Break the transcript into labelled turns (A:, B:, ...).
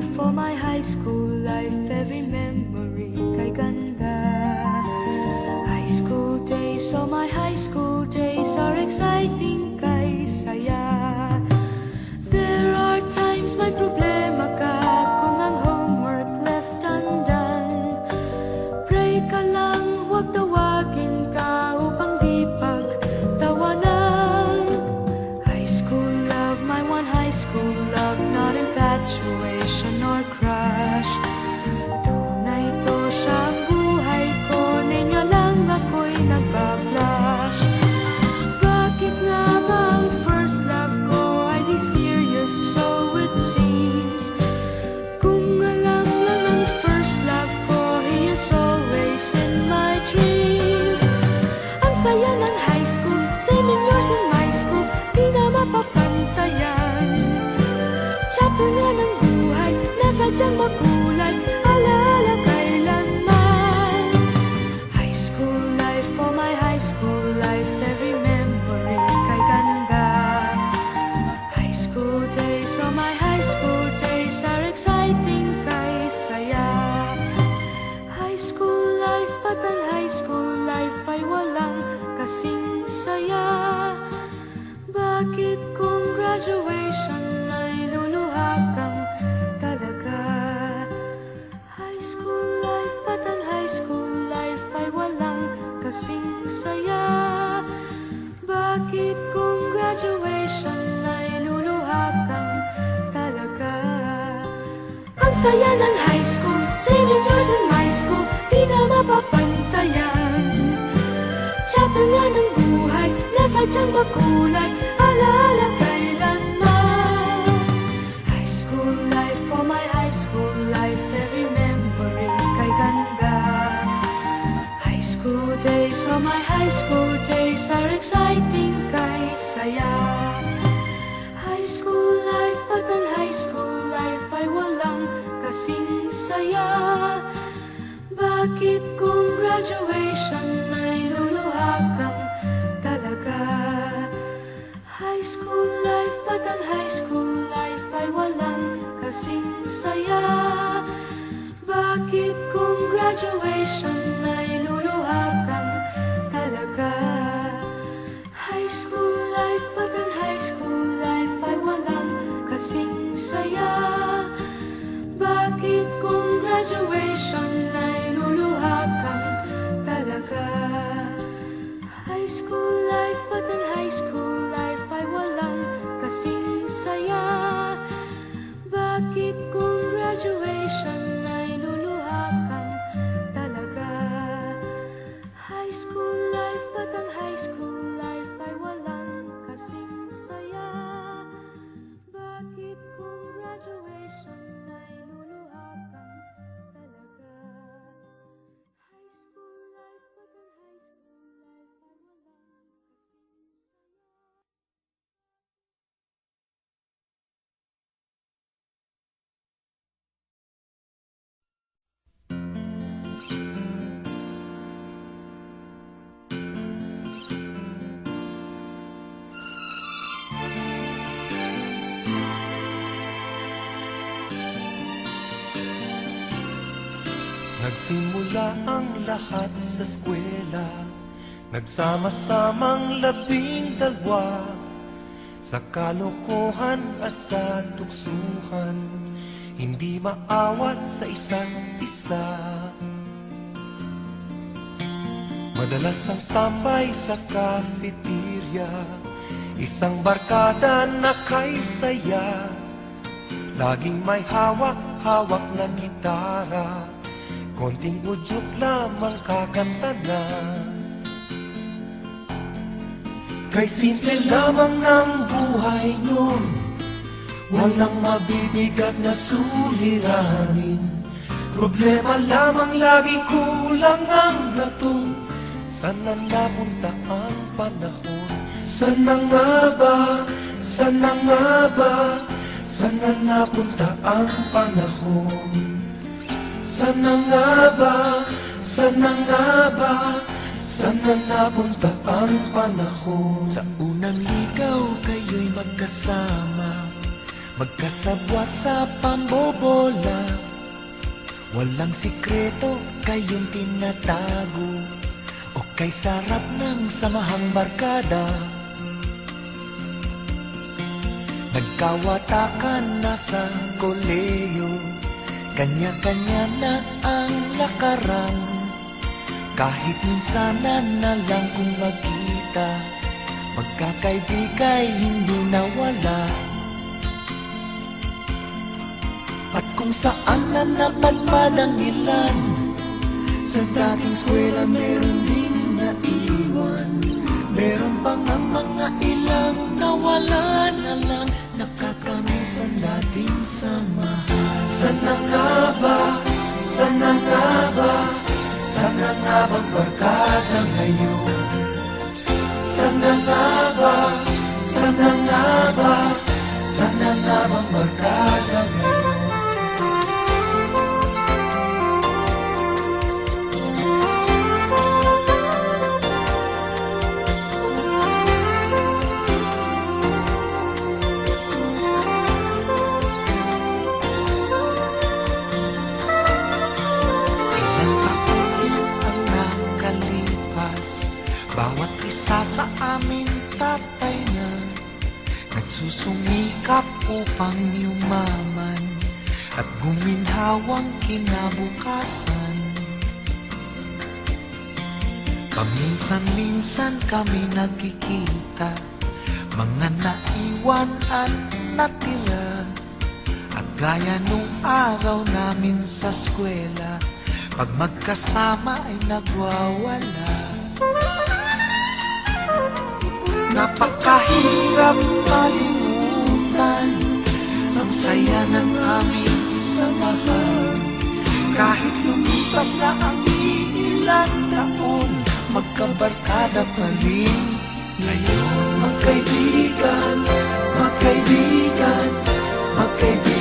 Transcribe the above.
A: life, for my high school life, every memory kay ganda. High school days, oh my high school days are exciting kay saya. There are times may problema ka kung ang homework left undone. Pray ka lang, huwag tawagin ka upang di pagtawanan. High school love, my one high school love, not infatuation or crush. Tunay to siyang buhay ko, niya lang ako'y nagbablush. Bakit nga ba ang first love ko ay di serious, so it seems? Kung alam lang ang first love ko, he is always in my dreams. Ang saya ng high school, same in yours in my school, di na mapapantayan. Chapter nga ng buhay, nasadyang makulay, alaala kailanman. High school life, for my high school life, every memory kay ganda. High school days, oh my high school days are exciting kay saya. High school life, but ang high school life ay walang kasing saya. Bakit kung graduation ay luluha kang talaga? High school life, but ang high school life ay walang kasing saya. Bakit kung graduation ay luluha kang talaga? Ang saya ng high school, same in yours in my school, di na mapapantayan. Chapter nga ng buhay, nasadyang makulay, alaala kailanman. High school life, for my high school life, every memory kay ganda. High school days, oh my high school days are exciting kay saya. High school life, but ang high school life ay walang kasing saya. Bakit kung graduation ay luluha kang talaga? High school life, but ang high school life ay walang kasing saya. Bakit kung graduation ay luluha kang talaga? High school life, but ang high school life ay walang kasing saya. Bakit kung graduation ay luluha kang talaga? High school life, but ang high school life ay walang kasing saya. Bakit kung graduation ay luluha kang talaga? High school life, but ang high school life ay walang kasing saya. Bakit kung graduation ay luluha kang talaga? High school life, but ang high school life ay walang
B: Nagsimula ang lahat sa eskwela, nagsama-samang 12, sa kalokohan at sa tuksuhan, hindi maawat sa isa't isa. Madalas ang standby sa cafeteria, isang barkada na kay saya, laging may hawak-hawak na gitara, konting udyok lamang kakanta na. Kay simple lamang ng buhay nun, walang mabibigat na suliranin. Problema lamang lagi, kulang ang gatong. Saan na napunta ang panahon? Saan na nga ba? Saan na nga ba? Saan na napunta ang panahon? Saan na nga ba? Saan na nga ba? Saan na napunta ang panahon?
C: Sa unang ligaw kayo'y magkasama,
B: Magkasabwat sa pambobola, walang sikreto kayong tinatago, o kay sarap ng samahang barkada. Nagkawatakan na sa koleyo, kanya-kanya na ang lakaran. Kahit minsanan na lang kung magkita, magkakaibigay hindi nawala. At kung saan na napadpad ang ilan, sa dating eskwela meron din naiwan. Meron pa nga mga ilang nawala na lang, nakakamiss ang dating samahan. Sana nga ba, sana nga ba, sana nga bang barkada ngayon? Sana nga ba, sana nga ba, sana nga bang barkada ngayon? Bawat isa sa amin tatay na nagsusumikap upang yumaman at guminhawang kinabukasan. Paminsan-minsan kami nagkikita, mga naiwan at natira, at gaya nung araw namin sa eskwela, pag magkasama ay nagwawala. Napakahirap malimutan ang saya ng aming samahan. Kahit lumipas na ang ilang taon, magkabarkada pa rin ngayon. Magkaibigan, magkaibigan, magkaibigan.